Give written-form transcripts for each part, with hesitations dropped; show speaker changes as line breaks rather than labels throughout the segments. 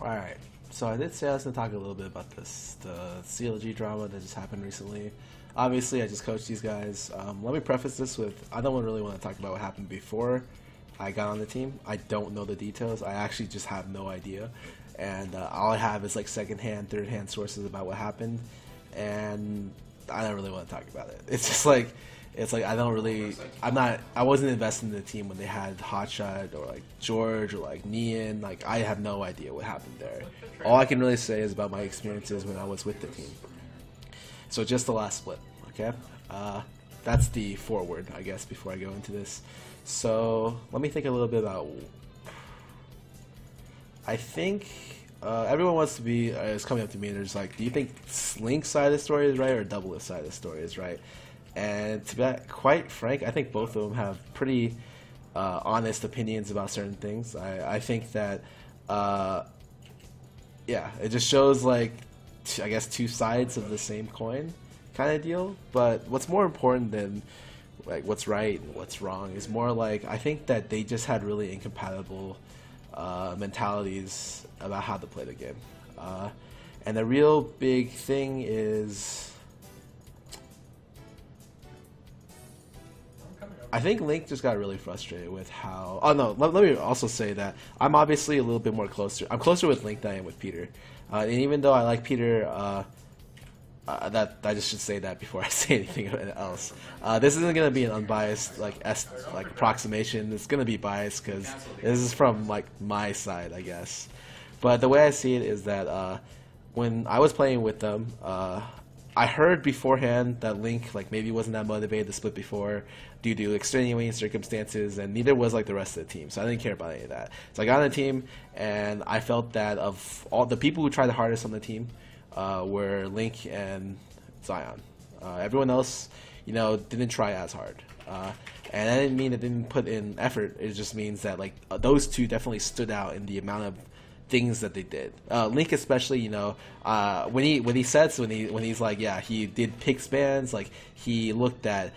Alright, so I did say I was going to talk a little bit about the CLG drama that just happened recently. Obviously, I just coached these guys. Let me preface this with, I don't really want to talk about what happened before I got on the team. I don't know the details. I actually just have no idea. And all I have is like second-hand, third-hand sources about what happened. And I don't really want to talk about it. It's just like, I wasn't invested in the team when they had Hotshot or like George or like Nian. Like, I have no idea what happened there. All I can really say is about my experiences when I was with the team. So just the last split, okay? That's the forward, I guess, before I go into this. So let me think a little bit about. I think everyone wants to be is coming up to me and they're just like, do you think Link's side of the story is right or Double's side of the story is right? And to be quite frank, I think both of them have pretty honest opinions about certain things. I think that, yeah, it just shows like, I guess, two sides of the same coin kind of deal. But what's more important than like what's right and what's wrong is more like, I think that they just had really incompatible mentalities about how to play the game. And the real big thing is, I think Link just got really frustrated with how. Oh no, let me also say that I'm obviously a little bit more closer. I'm closer with Link than I am with Peter. And even though I like Peter, that I just should say that before I say anything else. This isn't gonna be an unbiased like approximation. It's gonna be biased because this is from like my side, I guess. But the way I see it is that when I was playing with them, I heard beforehand that Link like maybe wasn't that motivated to split before due to extenuating circumstances, and neither was like the rest of the team. So I didn't care about any of that. So I got on the team, and I felt that of all the people who tried the hardest on the team were Link and Zion. Everyone else, you know, didn't try as hard. And that didn't mean it didn't put in effort. It just means that like those two definitely stood out in the amount of things that they did. Link especially, you know, when he's like, yeah, he did pick spans, like he looked at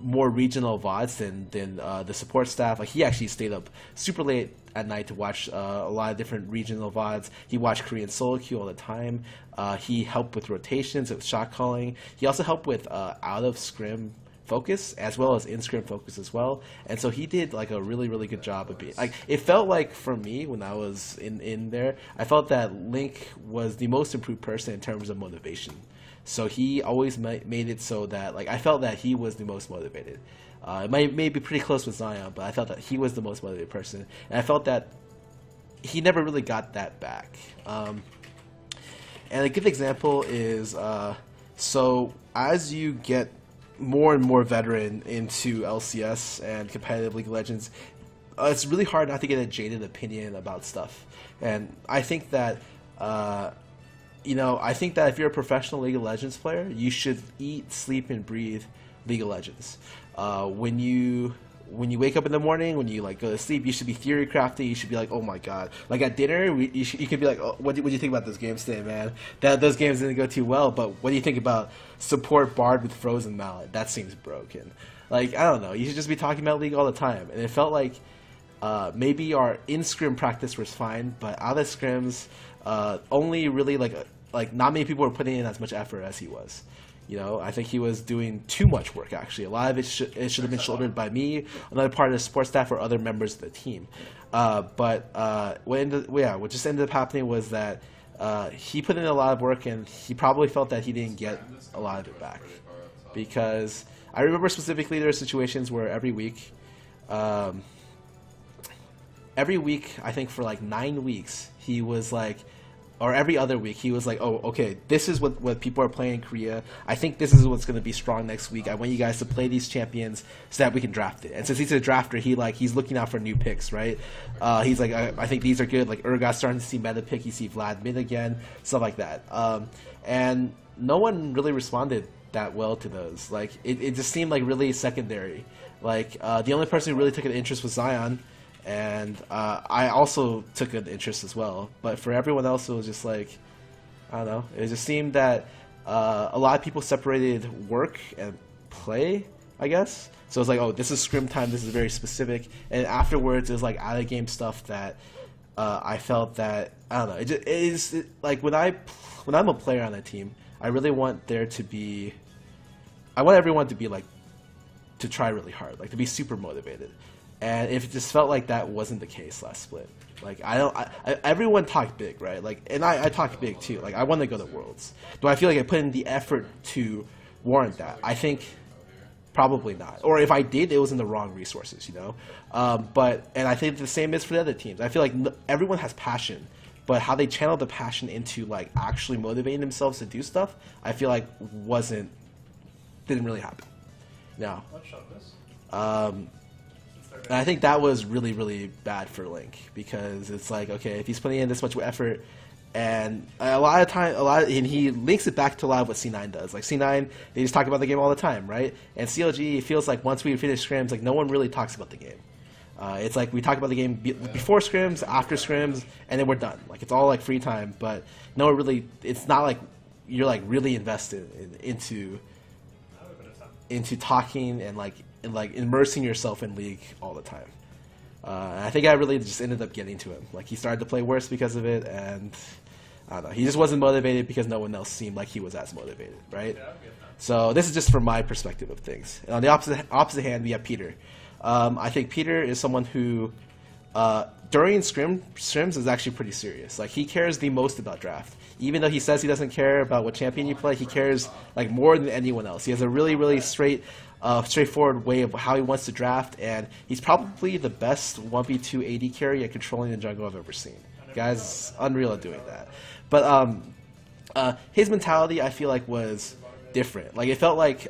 more regional VODs than the support staff. Like he actually stayed up super late at night to watch a lot of different regional VODs. He watched Korean solo queue all the time. He helped with rotations, with shot calling. He also helped with out of scrim focus as well as in scrim focus as well, and so he did like a really good job of being like, it felt like for me when I was in there, I felt that Link was the most improved person in terms of motivation. So he always made it so that like I felt that he was the most motivated. It may be pretty close with Zion, but I felt that he was the most motivated person, and I felt that he never really got that back. And a good example is so as you get more and more veteran into LCS and competitive League of Legends, it's really hard not to get a jaded opinion about stuff. And I think that, you know, I think that if you're a professional League of Legends player, you should eat, sleep, and breathe League of Legends. When you wake up in the morning, when you like go to sleep, you should be theory crafting. You should be like, oh my god. Like at dinner, you could be like, oh, what do you think about those games today, man? Those games didn't go too well, but what do you think about support Bard with Frozen Mallet? That seems broken. Like, I don't know. You should just be talking about League all the time. And it felt like maybe our in-scrim practice was fine, but out of scrims, only really like not many people were putting in as much effort as he was. You know, I think he was doing too much work, actually. A lot of it should have been shouldered by me, another part of the support staff, or other members of the team. What just ended up happening was that he put in a lot of work, and he probably felt that he didn't get a lot of it back. Because I remember specifically there were situations where every week, I think for like 9 weeks, he was like, or every other week, he was like, oh, okay, this is what people are playing in Korea. I think this is what's going to be strong next week. I want you guys to play these champions so that we can draft it. And since he's a drafter, he's looking out for new picks, right? He's like, I think these are good. Like, Urgot's starting to see meta pick. You see Vlad mid again, stuff like that. And no one really responded that well to those. Like, it just seemed like really secondary. Like, the only person who really took an interest was Zion. And I also took an interest as well. But for everyone else, it was just like, I don't know. It just seemed that a lot of people separated work and play, I guess. So it's like, oh, this is scrim time. This is very specific. And afterwards, it was like out-of-game stuff that I felt that I don't know. It is like when I'm a player on a team, I really want there to be. I want everyone to be like to try really hard, like to be super motivated. And if it just felt like that wasn't the case last split, like everyone talked big, right? Like, and I talked big too. Like, I want to go to Worlds. Do I feel like I put in the effort to warrant that? I think probably not. Or if I did, it was in the wrong resources, you know. And I think the same is for the other teams. I feel like everyone has passion, but how they channel the passion into like actually motivating themselves to do stuff, I feel like didn't really happen. No. And I think that was really, really bad for Link, because it's like, okay, if he's putting in this much effort, and and he links it back to a lot of what C9 does. Like C9, they just talk about the game all the time, right? And CLG, it feels like once we finish scrims, like no one really talks about the game. It's like we talk about the game before scrims, after scrims, and then we're done. Like it's all like free time, but no one really. It's not like you're like really invested into talking and like immersing yourself in League all the time. And I think I really just ended up getting to him. Like he started to play worse because of it, and I don't know. He just wasn't motivated because no one else seemed like he was as motivated, right? Yeah, so this is just from my perspective of things. And on the opposite hand, we have Peter. I think Peter is someone who, during scrims, is actually pretty serious. Like he cares the most about draft. Even though he says he doesn't care about what champion you play, he cares like more than anyone else. He has a really, really straightforward way of how he wants to draft, and he's probably the best 1v2 AD carry at controlling the jungle I've ever seen. Guy's unreal at doing that. But his mentality, I feel like, was different. Like it felt like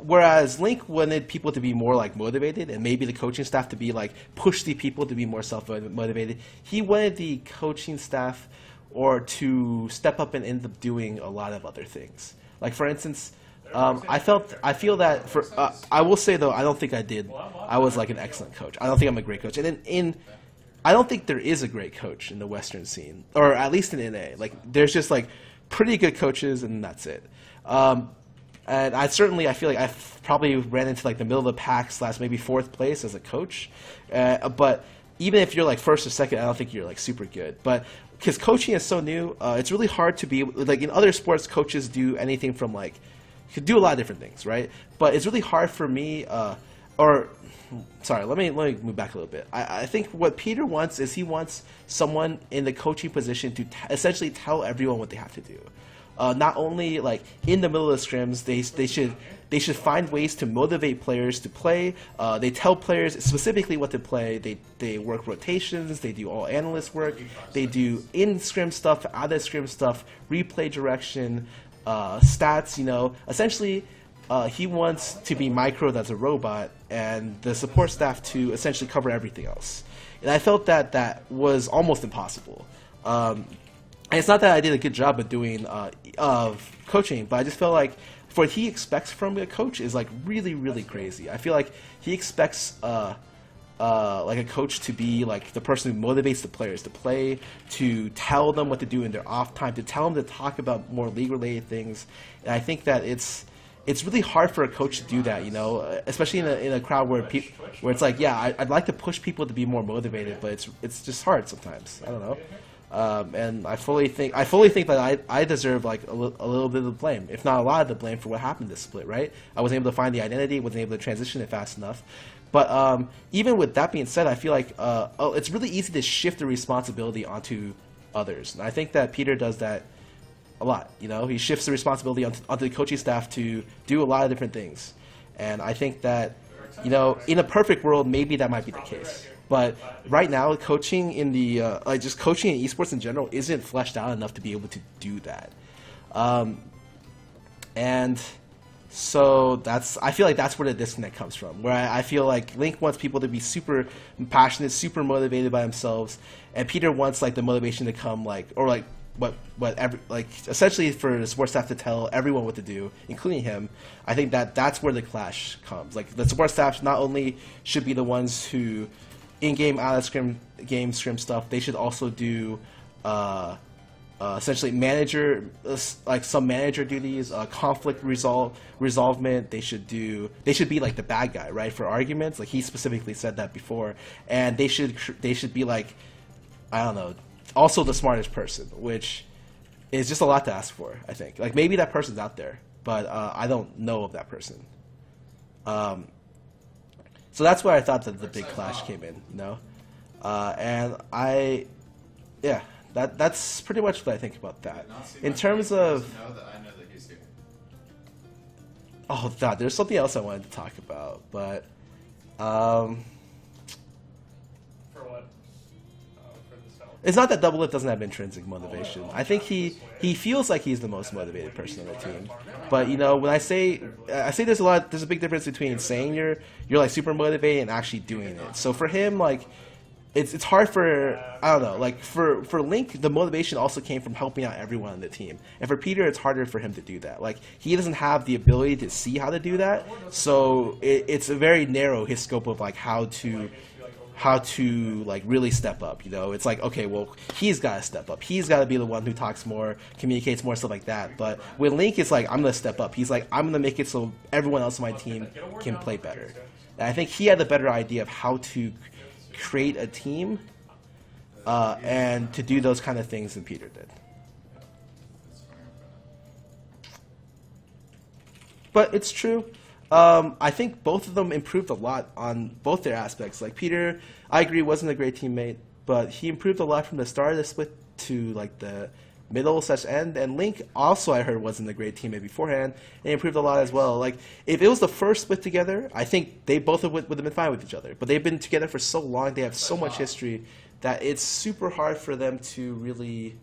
whereas Link wanted people to be more like motivated, and maybe the coaching staff to be like push the people to be more self-motivated, he wanted the coaching staff or to step up and end up doing a lot of other things. Like for instance, I feel that for I will say though, I don't think I was like an excellent coach. I don't think I'm a great coach, and I don't think there is a great coach in the Western scene, or at least in NA. Like there's just like pretty good coaches, and that's it. And I feel like I probably ran into like the middle of the pack / maybe 4th place as a coach. But even if you're like 1st or 2nd, I don't think you're like super good. But because coaching is so new, it's really hard to be like in other sports. Coaches do anything from like could do a lot of different things, right? But it's really hard for me. Sorry, let me move back a little bit. I think what Peter wants is he wants someone in the coaching position to essentially tell everyone what they have to do. Not only like in the middle of the scrims, they should find ways to motivate players to play. They tell players specifically what to play. They work rotations. They do all analyst work. They do in scrim stuff, out of scrim stuff, replay direction, stats. You know, essentially, he wants to be microed as a robot, and the support staff to essentially cover everything else. And I felt that was almost impossible. And it's not that I did a good job of doing coaching, but I just felt like what he expects from a coach is like really, really crazy. I feel like he expects like a coach to be like the person who motivates the players to play, to tell them what to do in their off time, to tell them to talk about more league-related things. And I think that it's really hard for a coach to do that, you know, especially in a crowd where it's like, yeah, I'd like to push people to be more motivated, but it's just hard sometimes. I don't know. And I fully think that I deserve like a little bit of the blame, if not a lot of the blame, for what happened this split. Right? I wasn't able to find the identity, wasn't able to transition it fast enough. But even with that being said, I feel like it's really easy to shift the responsibility onto others, and I think that Peter does that a lot. You know, he shifts the responsibility onto the coaching staff to do a lot of different things, and I think that, you know, in a perfect world, maybe that might be the case. But right now, coaching in the just coaching in esports in general isn't fleshed out enough to be able to do that, and so I feel like that's where the disconnect comes from. Where I feel like Link wants people to be super passionate, super motivated by themselves, and Peter wants like the motivation to come like essentially for the support staff to tell everyone what to do, including him. I think that's where the clash comes. Like the support staff not only should be the ones who in-game, out-of-game scrim stuff, they should also do essentially like some manager duties, conflict resolvement. They should be like the bad guy, right, for arguments. Like he specifically said that before, and they should be like, I don't know, also the smartest person, which is just a lot to ask for. I think like maybe that person's out there, but I don't know of that person. So that's where I thought that the big clash came in, you know, and yeah. That's pretty much what I think about that. In terms of, oh god, there's something else I wanted to talk about, but
For what? For the cell.
it's not that Double Lift doesn't have intrinsic motivation. I think he feels like he's the most motivated person on the team. But you know, when I say there's a big difference between saying you're like super motivated and actually doing it. So for him, like, it's hard for, I don't know, like for Link, the motivation also came from helping out everyone on the team. And for Peter, it's harder for him to do that. Like, he doesn't have the ability to see how to do that. So it's a very narrow his scope of like how to like really step up, you know. It's like, okay, well, he's got to step up. He's got to be the one who talks more, communicates more, stuff like that. But with Link, it's like, I'm going to step up. He's like, I'm going to make it so everyone else on my team can play better. And I think he had a better idea of how to create a team and to do those kind of things than Peter did. But it's true. I think both of them improved a lot on both their aspects. Like Peter, I agree, wasn't a great teammate, but he improved a lot from the start of the split to like the middle/end. And Link also, I heard, wasn't a great teammate beforehand, and he improved a lot as well. Like if it was the first split together, I think they both would have been fine with each other. But they've been together for so long, they have so much history that it's super hard for them to really.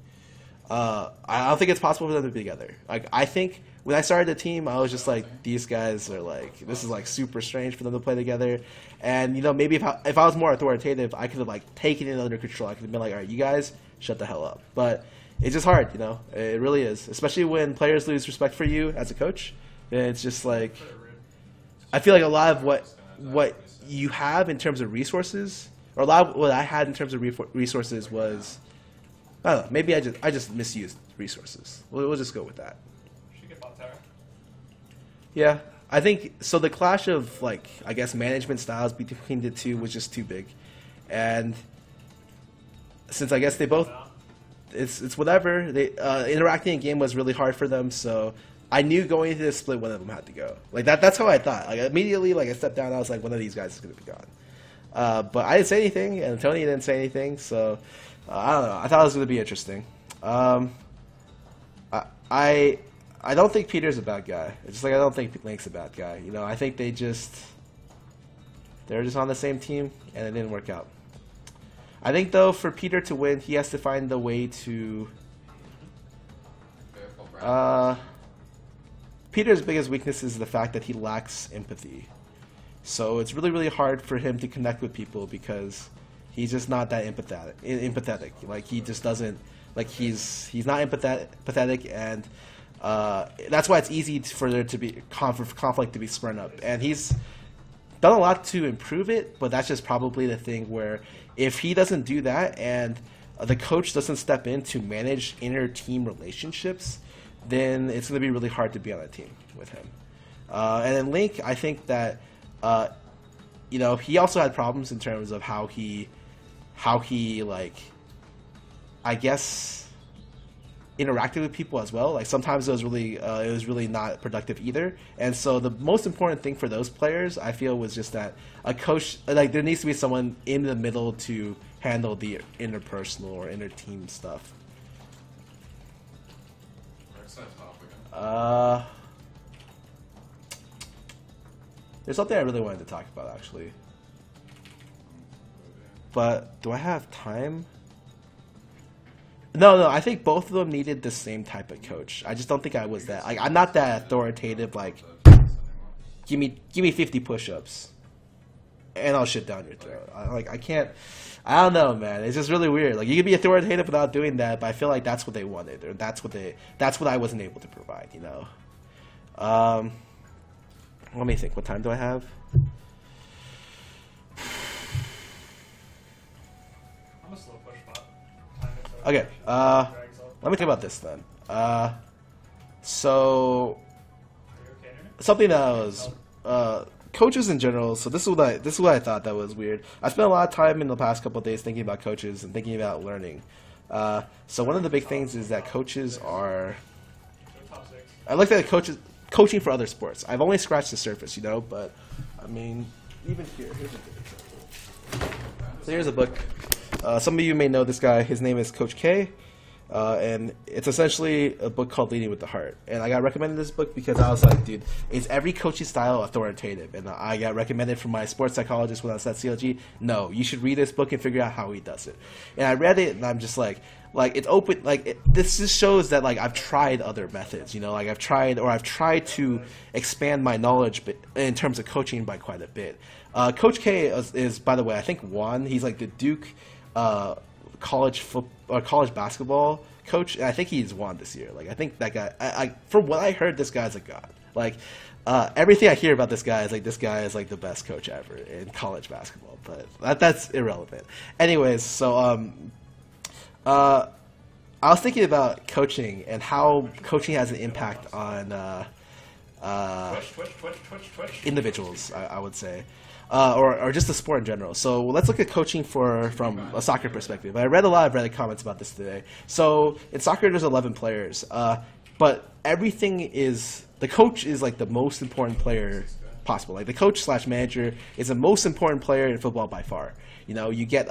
I don't think it's possible for them to be together. Like I think when I started the team, I was just like, these guys are like, this is like super strange for them to play together. And you know, maybe if I was more authoritative, I could have like taken it under control. I could have been like, all right, you guys shut the hell up. But it's just hard, you know. It really is, especially when players lose respect for you as a coach. It's just like, I feel like a lot of what you have in terms of resources, or a lot of what I had in terms of resources was, I don't know, maybe I just misused resources. We'll just go with that. Yeah, I think so. The clash of like, I guess, management styles between the two was just too big, and since I guess they both, it's whatever. They interacting in game was really hard for them, so I knew going into this split one of them had to go. Like that's how I thought. Like immediately, like I stepped down, I was like, one of these guys is gonna be gone. But I didn't say anything, and Tony didn't say anything, so I don't know. I thought it was gonna be interesting. I don't think Peter's a bad guy. It's just like I don't think Link's a bad guy. You know, I think they're just on the same team, and it didn't work out. I think, though, for Peter to win, he has to find a way to... Peter's biggest weakness is the fact that he lacks empathy. So it's really, really hard for him to connect with people because he's just not that empathetic. Like, he just doesn't... Like, he's not empathetic, and... that's why it's easy for there to be conflict to be spun up, and he's done a lot to improve it. But that's just probably the thing where if he doesn't do that and the coach doesn't step in to manage inner team relationships, then it's going to be really hard to be on a team with him. And then Link, I think that you know, he also had problems in terms of how he like, I guess, interacted with people as well. Like sometimes it was really not productive either. And so the most important thing for those players, I feel, was just that a coach, like there needs to be someone in the middle to handle the interpersonal or inter team stuff. There's something I really wanted to talk about actually, but do I have time? No, I think both of them needed the same type of coach. I just don't think I was that. Like, I'm not that authoritative. Like, give me 50 push-ups, and I'll shit down your throat. I can't. I don't know, man. It's just really weird. Like, you can be authoritative without doing that, but I feel like that's what they wanted, or that's what I wasn't able to provide. You know. Let me think. What time do I have?
I'm a slow push bot.
Okay. let me think about this then. So
Are you okay, Aaron?
something that was coaches in general. So this is what I thought that was weird. I spent a lot of time in the past couple of days thinking about coaches and thinking about learning. So one of the big things is that coaches are.
So top 6.
I looked at coaching for other sports. I've only scratched the surface, you know, but I mean, even here's a good example. So here's a book. Some of you may know this guy. His name is Coach K. And it's essentially a book called Leading with the Heart. And I got recommended this book because I was like, dude, is every coaching style authoritative? And I got recommended from my sports psychologist when I was at CLG. No, you should read this book and figure out how he does it. And I read it and I'm just like it's open, this just shows that like I've tried other methods, you know, like I've tried to expand my knowledge in terms of coaching by quite a bit. Coach K is, by the way, I think he's like the Duke college basketball coach, and I think he's won this year. Like I think that guy, from what I heard, this guy's a god. Like everything I hear about this guy is like the best coach ever in college basketball. But that's irrelevant. Anyways, so I was thinking about coaching and how coaching has an impact on individuals, I would say. Or just the sport in general. So let's look at coaching from a soccer perspective. I read a lot of Reddit comments about this today. So in soccer, there's 11 players, but the coach is like the most important player possible. Like the coach / manager is the most important player in football by far. You know, you get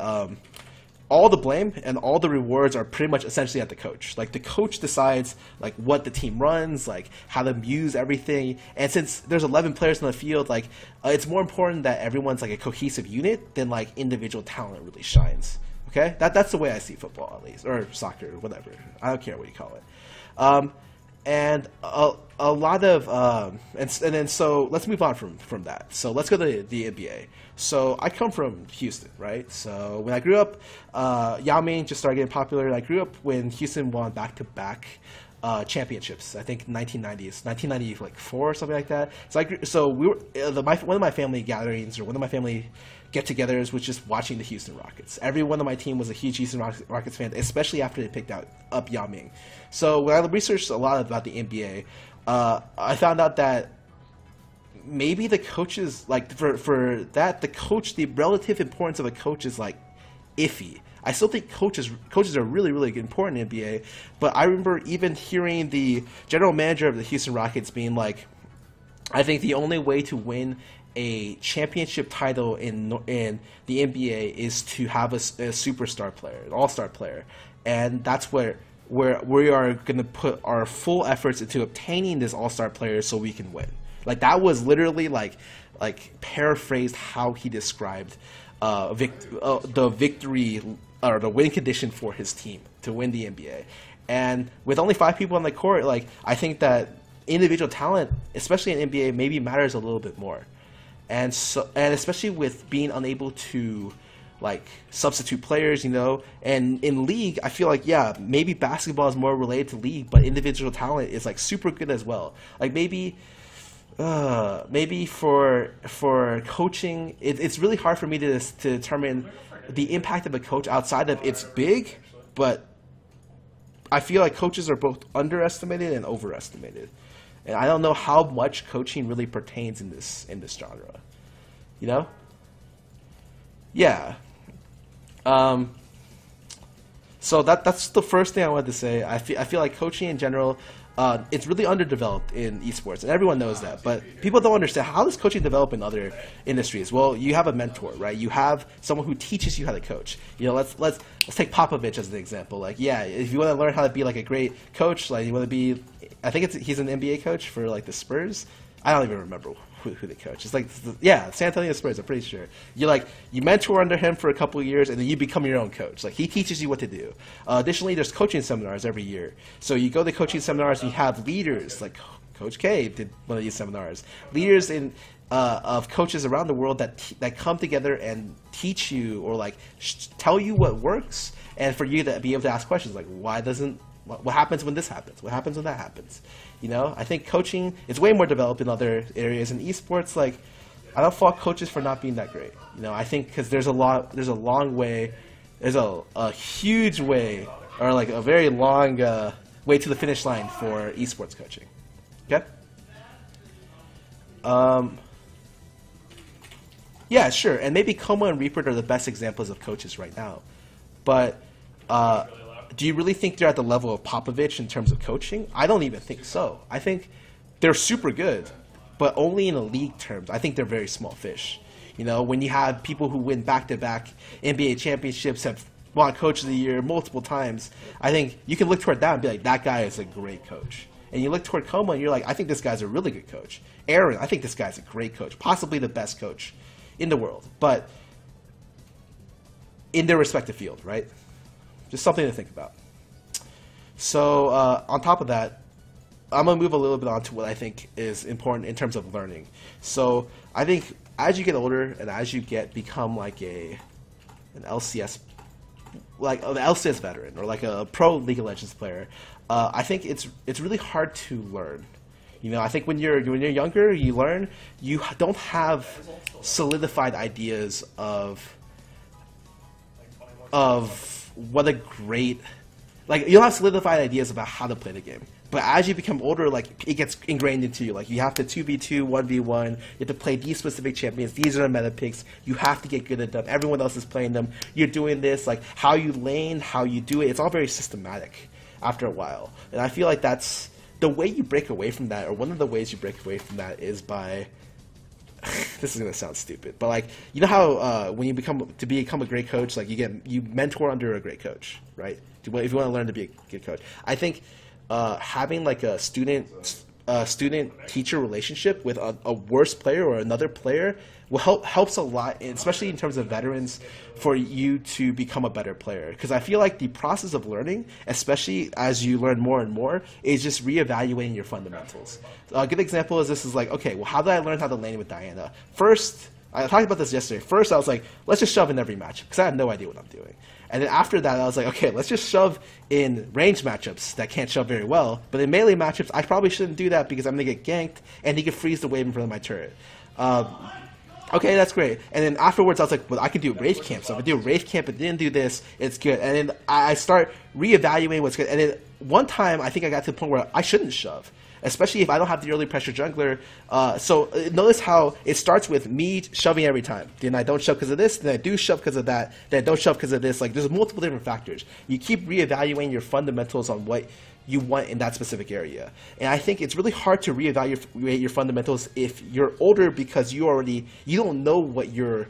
all the blame and all the rewards are pretty much essentially at the coach. Like the coach decides like what the team runs, like how to use everything. And since there's 11 players on the field, like it's more important that everyone's like a cohesive unit than like individual talent really shines. Okay, that's the way I see football, at least, or soccer, whatever. I don't care what you call it. And a lot of and then so let's move on from that. So let's go to the NBA. So I come from Houston, right? So when I grew up, Yao Ming just started getting popular. And I grew up when Houston won back-to-back championships. I think 1994 or something like that. So we were one of my family gatherings or one of my family get-togethers was just watching the Houston Rockets. Everyone on my team was a huge Houston Rockets fan, especially after they picked up Yao Ming. So when I researched a lot about the NBA, I found out that maybe the coaches, like for that, the relative importance of a coach is like iffy. I still think coaches are really, really important in NBA, but I remember even hearing the general manager of the Houston Rockets being like, I think the only way to win a championship title in the NBA is to have a superstar player, an all-star player, and that's where we are going to put our full efforts into obtaining this all-star player so we can win. Like that was literally like paraphrased how he described the victory or the win condition for his team to win the NBA. And with only 5 people on the court, like I think that individual talent, especially in NBA, maybe matters a little bit more. And especially with being unable to like substitute players, you know, and in league, I feel like, yeah, maybe basketball is more related to league, but individual talent is like super good as well. Like maybe for coaching, it's really hard for me to determine the impact of a coach outside of it's big, but I feel like coaches are both underestimated and overestimated. And I don't know how much coaching really pertains in this genre, you know? Yeah. So that's the first thing I wanted to say. I feel like coaching in general, it's really underdeveloped in esports, and everyone knows that. But people don't understand, how does coaching develop in other industries? Well, you have a mentor, right? You have someone who teaches you how to coach. You know, let's take Popovich as an example. Like, yeah, if you want to learn how to be like a great coach, like you want to be, I think he's an NBA coach for like the Spurs. I don't even remember who they coach. It's like, yeah, San Antonio Spurs, I'm pretty sure. You mentor under him for a couple of years, and then you become your own coach. Like, he teaches you what to do. Additionally, there's coaching seminars every year. So you go to coaching seminars, and you have leaders, like Coach K did one of these seminars. Leaders of coaches around the world that come together and teach you or like tell you what works, and for you to be able to ask questions like, what happens when this happens? What happens when that happens? You know, I think coaching is way more developed in other areas. In esports, like, I don't fault coaches for not being that great. You know, I think because there's a huge way or like a very long way to the finish line for esports coaching. Okay. Yeah, sure, and maybe Coma and Reaper are the best examples of coaches right now, but do you really think they're at the level of Popovich in terms of coaching? I don't even think so. I think they're super good, but only in a league terms. I think they're very small fish. You know, when you have people who win back-to-back NBA championships, have won Coach of the Year multiple times, I think you can look toward that and be like, that guy is a great coach. And you look toward Coma and you're like, I think this guy's a really good coach. Aaron, I think this guy's a great coach, possibly the best coach in the world, but in their respective field, right? Just something to think about. So on top of that, I'm going to move a little bit on to what I think is important in terms of learning. So I think as you get older and as you become like an LCS, like an LCS veteran or like a pro League of Legends player, I think it's really hard to learn. You know, I think when you're younger, you learn. You don't have solidified ideas of what a great, like, you don't have solidified ideas about how to play the game. But as you become older, like, it gets ingrained into you. Like, you have to 2v2, 1v1. You have to play these specific champions. These are the meta picks. You have to get good at them. Everyone else is playing them. You're doing this. Like, how you lane, how you do it, it's all very systematic after a while. And I feel like that's the way you break away from that, or one of the ways you break away from that is by this is gonna sound stupid, but like, you know how when you become a great coach, like you mentor under a great coach, right? If you want to learn to be a good coach, I think having like a student teacher relationship with a worse player or another player will helps a lot, especially in terms of veterans, for you to become a better player. Because I feel like the process of learning, especially as you learn more and more, is just reevaluating your fundamentals. A good example is this is like, okay, well, how did I learn how to lane with Diana? First, I talked about this yesterday. First, I was like, let's just shove in every match, because I had no idea what I'm doing. And then after that, I was like, okay, let's just shove in range matchups that can't shove very well. But in melee matchups, I probably shouldn't do that because I'm going to get ganked, and he can freeze the wave in front of my turret. Okay, that's great. And then afterwards, I was like, well, I can do Wraith Camp. So if I do Wraith Camp and then do this, it's good. And then I start reevaluating what's good. And then one time, I think I got to the point where I shouldn't shove, especially if I don't have the early pressure jungler. So notice how it starts with me shoving every time. Then I don't shove because of this, then I do shove because of that, then I don't shove because of this. Like, there's multiple different factors. You keep reevaluating your fundamentals on what you want in that specific area. And I think it's really hard to reevaluate your fundamentals if you're older, because you don't know what you're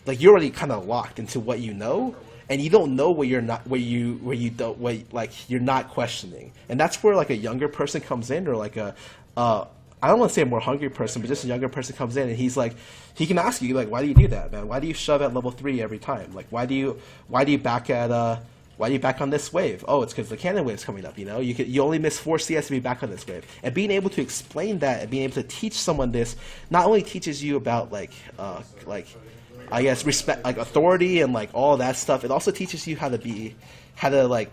already kind of locked into what you know, and you don't know what you're not, you're not questioning. And that's where like a younger person comes in, or like I don't want to say a more hungry person, but just a younger person comes in and he's like, he can ask you, like, why do you do that, man? Why do you shove at level 3 every time? Like, why do you back at why are you back on this wave? Oh, it's because the cannon wave's coming up, you know? You only miss 4 CS to be back on this wave. And being able to explain that and being able to teach someone this not only teaches you about, I guess, respect, like, authority and, like, all that stuff, it also teaches you how to, like,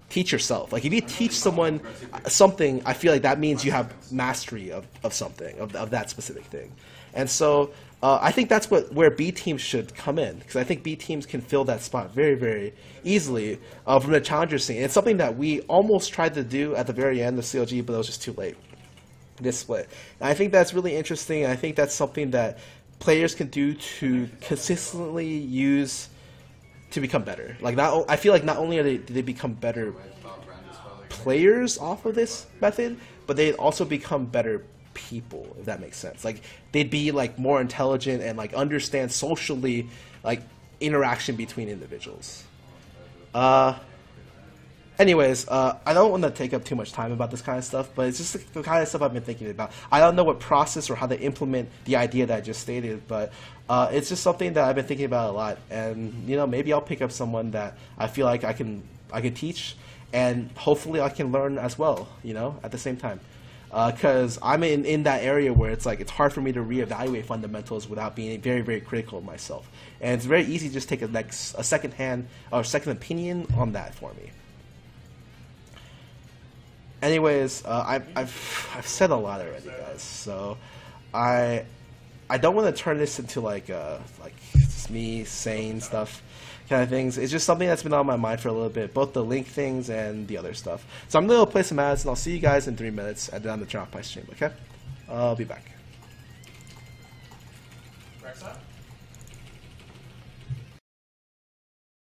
teach yourself. Like, if you teach someone something, I feel like that means you have mastery of something, of that specific thing. And so I think that's where B teams should come in, because I think B teams can fill that spot very, very easily from the challenger scene. It's something that we almost tried to do at the very end of CLG, but it was just too late. This split. And I think that's really interesting. I think that's something that players can do to consistently use to become better. Like, I feel like not only do they become better players off of this method, but they also become better people, if that makes sense. Like, they'd be like more intelligent and like understand socially, like, interaction between individuals. Anyways, I don't want to take up too much time about this kind of stuff, but it's just the kind of stuff I've been thinking about. I don't know what process or how to implement the idea that I just stated, but it's just something that I've been thinking about a lot. And, you know, maybe I'll pick up someone that I feel like I can teach, and hopefully I can learn as well, you know, at the same time. Because I'm in that area where it's like, it's hard for me to reevaluate fundamentals without being very, very critical of myself. And it's very easy to just take a second hand or second opinion on that for me. Anyways, I've said a lot already, guys. So I don't want to turn this into like just me saying stuff kind of things. It's just something that's been on my mind for a little bit, both the link things and the other stuff. So I'm going to play some ads, and I'll see you guys in 3 minutes and then on the turn off my stream, okay? I'll be back.
Rex up?